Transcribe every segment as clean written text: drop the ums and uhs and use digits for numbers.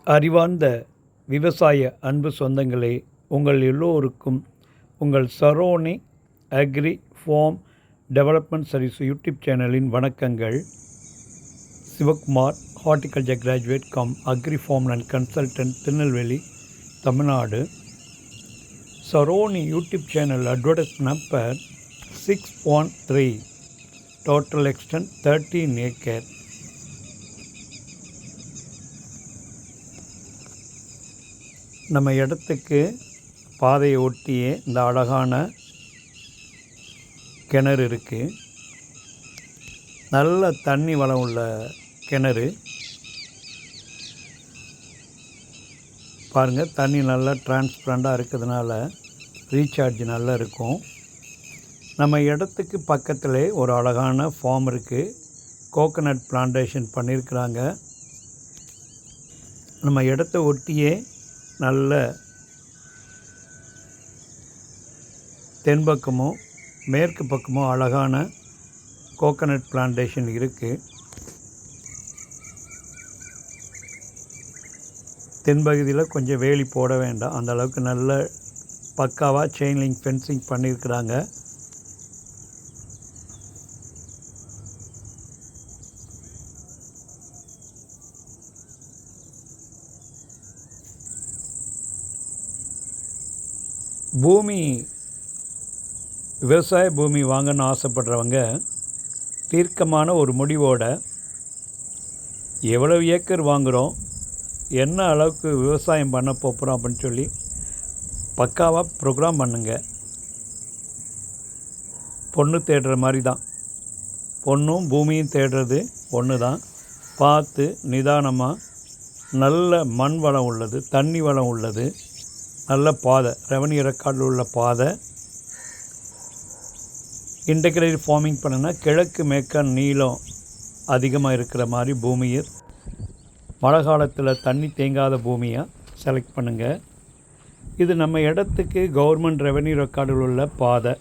அறிவார்ந்த விவசாய அன்பு சொந்தங்களே, உங்கள் எல்லோருக்கும் உங்கள் Saroni agri farm development service YouTube சேனலின் வணக்கங்கள். Sivakumar, horticulture graduate cum agri farm and consultant, Tirunelveli, Tamil Nadu. Saroni YouTube channel advertise number 613, total extent 13 acre. நம்ம இடத்துக்கு பாதையை ஒட்டியே இந்த அழகான கிணறு இருக்குது. நல்ல தண்ணி வளம் உள்ள கிணறு. பாருங்கள், தண்ணி நல்லா டிரான்ஸ்பரண்டாக இருக்கிறதுனால ரீசார்ஜ் நல்லா இருக்கும். நம்ம இடத்துக்கு பக்கத்திலே ஒரு அழகான ஃபார்ம் இருக்குது. கோகனட் பிளான்டேஷன் பண்ணியிருக்கிறாங்க. நம்ம இடத்த ஒட்டியே நல்ல தென்பக்கமும் மேற்கு பக்கமும் அழகான கோகனட் பிளான்டேஷன் இருக்குது. தென்பகுதியில் கொஞ்சம் வேலி போட வேண்டாம், அந்த அளவுக்கு நல்ல பக்காவாக செயின் லிங்க் ஃபென்சிங் பண்ணியிருக்கிறாங்க. விவசாய பூமி வாங்கணும்னு ஆசைப்படுறவங்க தீர்க்கமான ஒரு முடிவோட எவ்வளவு ஏக்கர் வாங்குகிறோம், என்ன அளவுக்கு விவசாயம் பண்ண போகிறோம் அப்படின்னு சொல்லி பக்காவாக ப்ரோக்ராம் பண்ணுங்க. பொண்ணு தேடுற மாதிரி தான், பொண்ணும் பூமியும் தேடுறது ஒன்று தான். பார்த்து நிதானமாக, நல்ல மண் வளம் உள்ளது, தண்ணி வளம் உள்ளது, நல்ல பாதை, ரெவன்யூ ரெக்கார்டில் உள்ள பாதை. இன்டெகிரேட்டட் ஃபார்மிங் பண்ணுன்னா கிழக்கு மேற்க நீளம் அதிகமாக இருக்கிற மாதிரி பூமியை, மழை காலத்தில் தண்ணி தேங்காத பூமியாக செலக்ட் பண்ணுங்கள். இது நம்ம இடத்துக்கு கவர்மெண்ட் ரெவன்யூ ரெக்கார்டில் உள்ள பாதை.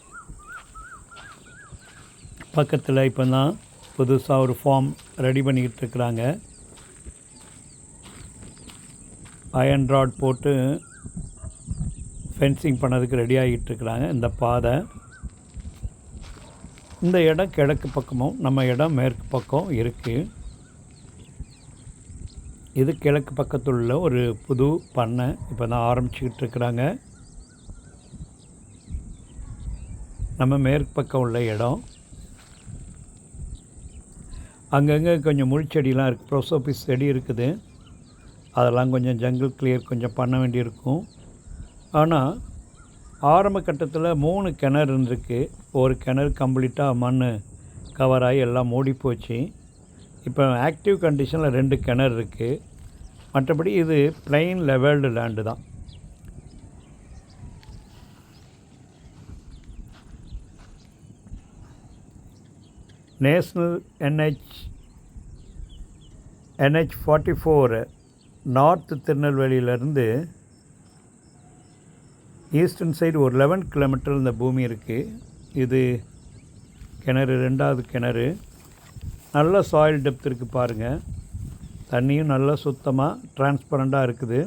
பக்கத்தில் இப்போ தான் புதுசாக ஒரு ஃபார்ம் ரெடி பண்ணிக்கிட்டு இருக்கிறாங்க. அயன் ராட் போட்டு ஃபென்சிங் பண்ணதுக்கு ரெடி ஆகிட்டுருக்குறாங்க. இந்த பாதை, இந்த இடம் கிழக்கு பக்கமும் நம்ம இடம் மேற்கு பக்கம் இருக்குது. இது கிழக்கு பக்கத்தில் உள்ள ஒரு புது பண்ணை இப்போ தான் ஆரம்பிச்சுக்கிட்டு இருக்கிறாங்க. நம்ம மேற்கு பக்கம் உள்ள இடம், அங்கங்கே கொஞ்சம் முள்செடிலாம் இருக்குது, ப்ரோசோபிஸ் செடி இருக்குது. அதெல்லாம் கொஞ்சம் ஜங்கிள் கிளியர் கொஞ்சம் பண்ண வேண்டியிருக்கும். ஆனால் ஆரம்ப கட்டத்தில் 3 கிணறு இருந்திருக்கு. ஒரு கிணறு கம்ப்ளீட்டாக மண் கவராகி எல்லாம் மூடி போச்சு. இப்போ ஆக்டிவ் கண்டிஷனில் 2 கிணறு இருக்குது. மற்றபடி இது பிளைன் லெவல்டு லேண்டு தான். நேஷ்னல் NH 44 நார்த் திருநெல்வேலியிலேருந்து ஈஸ்டர்ன் சைடு ஒரு 11 கிலோமீட்டர் இந்த பூமி இருக்குது. இது கிணறு, 2வது கிணறு. நல்ல சாயில் டெப்த் இருக்குது பாருங்கள். தண்ணியும் நல்லா சுத்தமாக டிரான்ஸ்பரண்ட்டாக இருக்குது.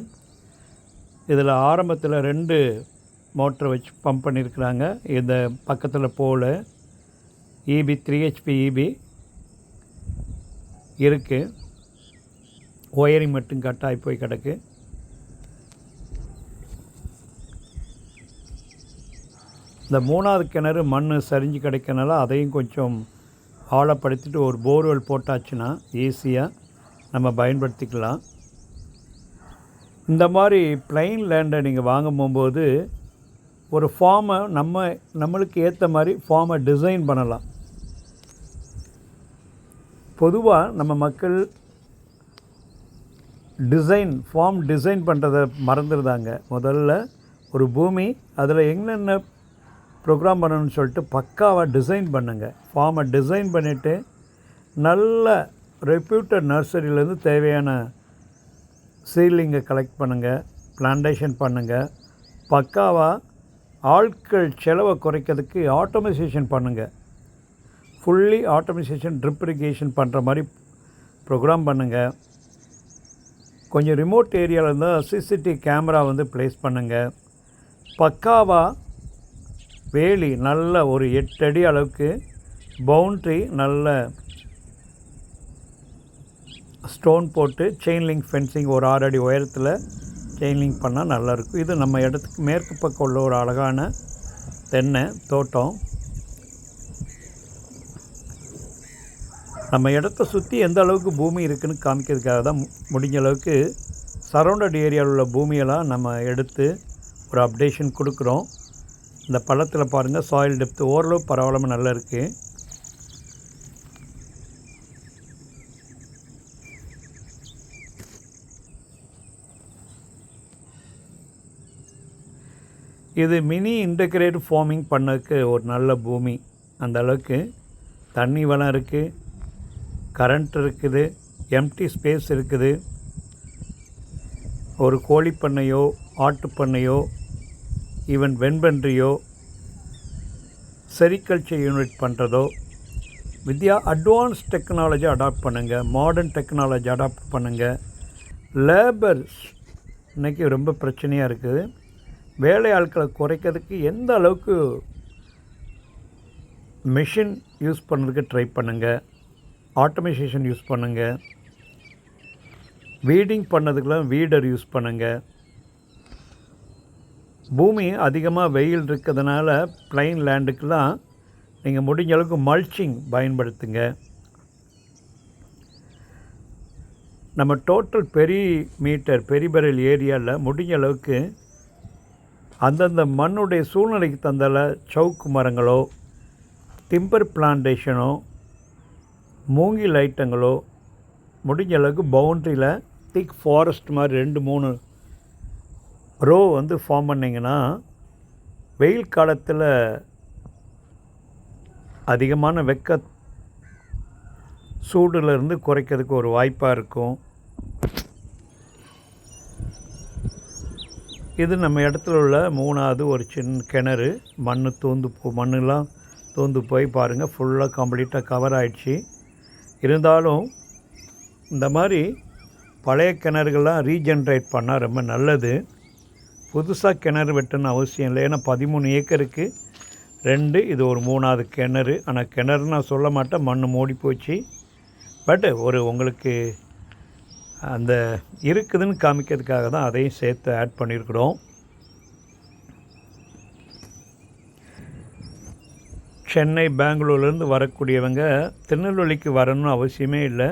இதில் ஆரம்பத்தில் 2 மோட்டரை வச்சு பம்ப் பண்ணியிருக்கிறாங்க. இந்த பக்கத்தில் போல் EB 3HP EB இருக்குது. ஒயரிங் மட்டும் கட்டாகி போய் கிடக்கு. இந்த 3வது கிணறு மண் சரிஞ்சு கிடைக்கனால அதையும் கொஞ்சம் ஆழப்படுத்திட்டு ஒரு போர்வெல் போட்டாச்சுன்னா ஈஸியாக நம்ம பயன்படுத்திக்கலாம். இந்த மாதிரி பிளைன் லேண்டை நீங்கள் வாங்க போகும்போது ஒரு ஃபார்மை நம்மளுக்கு ஏற்ற மாதிரி ஃபார்மை டிசைன் பண்ணலாம். பொதுவாக நம்ம மக்கள் ஃபார்ம் டிசைன் பண்ணுறதை மறந்துடுதாங்க. முதல்ல ஒரு பூமி, அதில் என்னென்ன ப்ரோக்ராம் பண்ணணும்னு சொல்லிட்டு பக்காவாக டிசைன் பண்ணுங்கள். ஃபார்மை டிசைன் பண்ணிவிட்டு நல்ல ரெப்யூட்டட் நர்சரியிலேருந்து தேவையான சீட்லிங்கை கலெக்ட் பண்ணுங்கள், பிளான்டேஷன் பண்ணுங்கள். பக்காவாக ஆட்கள் செலவை குறைக்கிறதுக்கு ஆட்டோமைசேஷன் பண்ணுங்கள். ஃபுல்லி ஆட்டோமைசேஷன், ட்ரிப் இரிகேஷன் பண்ணுற மாதிரி ப்ரோக்ராம் பண்ணுங்கள். கொஞ்சம் ரிமோட் ஏரியாவில் இருந்தால் சிசிடிவி கேமரா வந்து ப்ளேஸ் பண்ணுங்கள். பக்காவாக வேலி நல்ல ஒரு 8 அடி அளவுக்கு பவுண்ட்ரி நல்ல ஸ்டோன் போட்டு செயின் லிங்க் ஃபென்சிங் ஒரு 6 அடி உயரத்தில் செயின் லிங்க் பண்ணால் நல்லாயிருக்கும். இது நம்ம இடத்துக்கு மேற்கு பக்கம் உள்ள ஒரு அழகான தென்னை தோட்டம். நம்ம இடத்த சுற்றி எந்த அளவுக்கு பூமி இருக்குதுன்னு காமிக்கிறதுக்காக தான் முடிஞ்ச அளவுக்கு சரௌண்டட் ஏரியாவில் உள்ள பூமியெல்லாம் நம்ம எடுத்து ஒரு அப்டேஷன் கொடுக்குறோம். இந்த பள்ளத்தில் பாருங்கள், சாயில் டெப்த்து ஓரளவு பரவாயில்லாமல் நல்லா இருக்குது. இது மினி இன்டகிரேட் ஃபார்மிங் பண்ணதுக்கு ஒரு நல்ல பூமி. அந்த அளவுக்கு தண்ணி வளம் இருக்குது, கரண்ட் இருக்குது, எம்டி ஸ்பேஸ் இருக்குது. ஒரு கோழி பண்ணையோ ஆட்டு பண்ணையோ ஈவன் வெண்பன்றியோ செரிகல்ச்சர் யூனிட் பண்ணுறதோ அட்வான்ஸ் டெக்னாலஜி அடாப்ட் பண்ணுங்கள், மாடர்ன் டெக்னாலஜி அடாப்ட் பண்ணுங்கள். லேபர்ஸ் இன்றைக்கி ரொம்ப பிரச்சனையாக இருக்குது. வேலை ஆட்களை குறைக்கிறதுக்கு எந்த அளவுக்கு மெஷின் யூஸ் பண்ணுறதுக்கு ட்ரை பண்ணுங்கள், ஆட்டோமேஷன் யூஸ் பண்ணுங்கள். வீடிங் பண்ணதுக்கெலாம் வீடர் யூஸ் பண்ணுங்கள். பூமி அதிகமாக வெயில் இருக்கிறதுனால பிளைன் லேண்டுக்கெலாம் நீங்கள் முடிஞ்ச அளவுக்கு மல்ச்சிங் பயன்படுத்துங்க. நம்ம டோட்டல் பெரிபரல் ஏரியாவில் முடிஞ்ச அளவுக்கு அந்தந்த மண்ணுடைய சூழ்நிலைக்கு தந்தால சவுக்கு மரங்களோ டிம்பர் பிளான்டேஷனோ மூங்கில் ஐட்டங்களோ முடிஞ்ச அளவுக்கு பவுண்ட்ரியில் திக் ஃபாரஸ்ட் மாதிரி 2-3 ரோ வந்து ஃபார்ம் பண்ணிங்கன்னா வெயில் காலத்தில் அதிகமான வெக்க சூடுலேருந்து குறைக்கிறதுக்கு ஒரு வாய்ப்பாக இருக்கும். இது நம்ம இடத்துல உள்ள 3வது ஒரு சின்ன கிணறு. மண்ணெலாம் தூந்து போய் பாருங்கள், ஃபுல்லாக கம்ப்ளீட்டாக கவர் ஆகிடுச்சு. இருந்தாலும் இந்த மாதிரி பழைய கிணறுகள்லாம் ரீஜென்ரேட் பண்ணால் ரொம்ப நல்லது. புதுசாக கிணறு வெட்டணும்னு அவசியம் இல்லை. ஏன்னா 13 ஏக்கருக்கு 2, இது ஒரு 3வது கிணறு. ஆனால் கிணறு நான் சொல்ல மாட்டேன், மண் மூடி போச்சு. பட் உங்களுக்கு அந்த இருக்குதுன்னு காமிக்கிறதுக்காக தான் அதையும் சேர்த்து ஆட் பண்ணியிருக்கிறோம். சென்னை பெங்களூர்லேருந்து வரக்கூடியவங்க திருநெல்வேலிக்கு வரணும்னு அவசியமே இல்லை.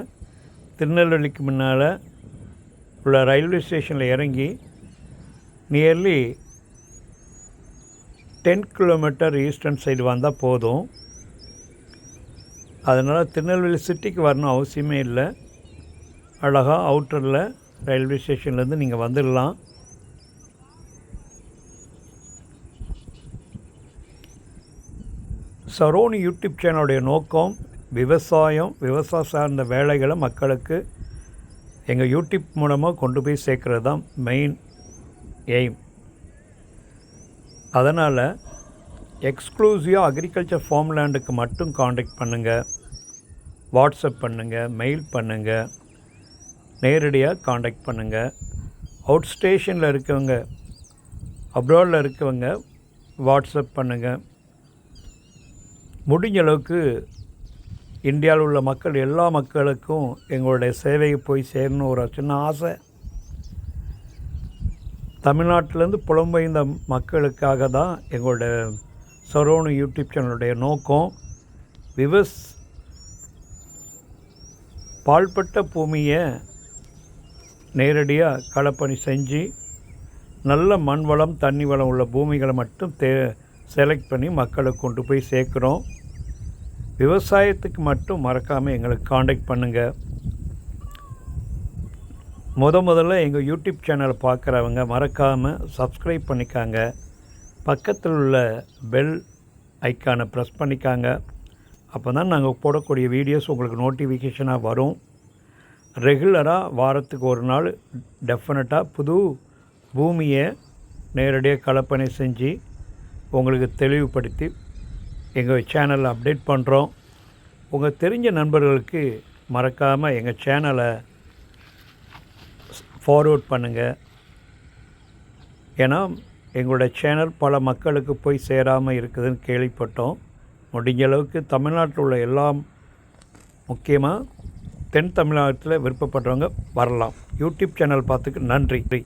திருநெல்வேலிக்கு முன்னால் உள்ள ரயில்வே ஸ்டேஷனில் இறங்கி நியர்லி 10 கிலோமீட்டர் ஈஸ்டர்ன் சைடு வந்தால் போதும். அதனால் திருநெல்வேலி சிட்டிக்கு வரணும் அவசியமே இல்லை. அழகாக அவுட்டரில் ரயில்வே ஸ்டேஷன்லேருந்து நீங்கள் வந்துடலாம். சரோனி யூடியூப் சேனலுடைய நோக்கம் விவசாயம் சார்ந்த வேலைகளை மக்களுக்கு எங்கள் யூடியூப் மூலமாக கொண்டு போய் சேர்க்குறது தான் மெயின் எய்ம். அதனால் எக்ஸ்க்ளூசிவாக அக்ரிகல்ச்சர் ஃபார்ம்லேண்டுக்கு மட்டும் காண்டாக்ட் பண்ணுங்கள், வாட்ஸ்அப் பண்ணுங்கள், மெயில் பண்ணுங்கள், நேரடியாக காண்டாக்ட் பண்ணுங்கள். அவுட் ஸ்டேஷனில் இருக்கவங்க, அப்ராடில் இருக்கவங்க வாட்ஸ்அப் பண்ணுங்கள். முடிஞ்ச அளவுக்கு இந்தியாவில் உள்ள எல்லா மக்களுக்கும் எங்களுடைய சேவையை போய் சேரணும் ஒரு சின்ன ஆசை. தமிழ்நாட்டிலேருந்து புலம்பெயர்ந்த மக்களுக்காக தான் எங்களுடைய சரோனி யூடியூப் சேனலுடைய நோக்கம். பாழ்பட்ட பூமியை நேரடியாக களப்பணி செஞ்சு நல்ல மண் வளம் தண்ணி வளம் உள்ள பூமிகளை மட்டும் செலக்ட் பண்ணி மக்களுக்கு கொண்டு போய் சேர்க்குறோம். விவசாயத்துக்கு மட்டும் மறக்காமல் எங்களுக்கு காண்டாக்ட் பண்ணுங்கள். முதல்ல எங்கள் யூடியூப் சேனலை பார்க்குறவங்க மறக்காமல் சப்ஸ்கிரைப் பண்ணிக்காங்க. பக்கத்தில் உள்ள பெல் ஐக்கானை ப்ரெஸ் பண்ணிக்காங்க. அப்போ தான் நாங்கள் போடக்கூடிய வீடியோஸ் உங்களுக்கு நோட்டிஃபிகேஷனாக வரும். ரெகுலராக வாரத்துக்கு ஒரு நாள் டெஃபினட்டாக புது பூமியை நேரடியாக கலப்பணி செஞ்சு உங்களுக்கு தெளிவுபடுத்தி எங்கள் சேனலில் அப்டேட் பண்ணுறோம். உங்கள் தெரிஞ்ச நண்பர்களுக்கு மறக்காமல் எங்கள் சேனலை ஃபார்வர்ட் பண்ணுங்கள். ஏன்னா எங்களோட சேனல் பல மக்களுக்கு போய் சேராமல் இருக்குதுன்னு கேள்விப்பட்டோம். முடிஞ்ச அளவுக்கு தமிழ்நாட்டில் உள்ள எல்லாம், முக்கியமாக தென் தமிழகத்தில் விருப்பப்படுறவங்க வரலாம். யூடியூப் சேனல் பார்த்துக்கு நன்றி.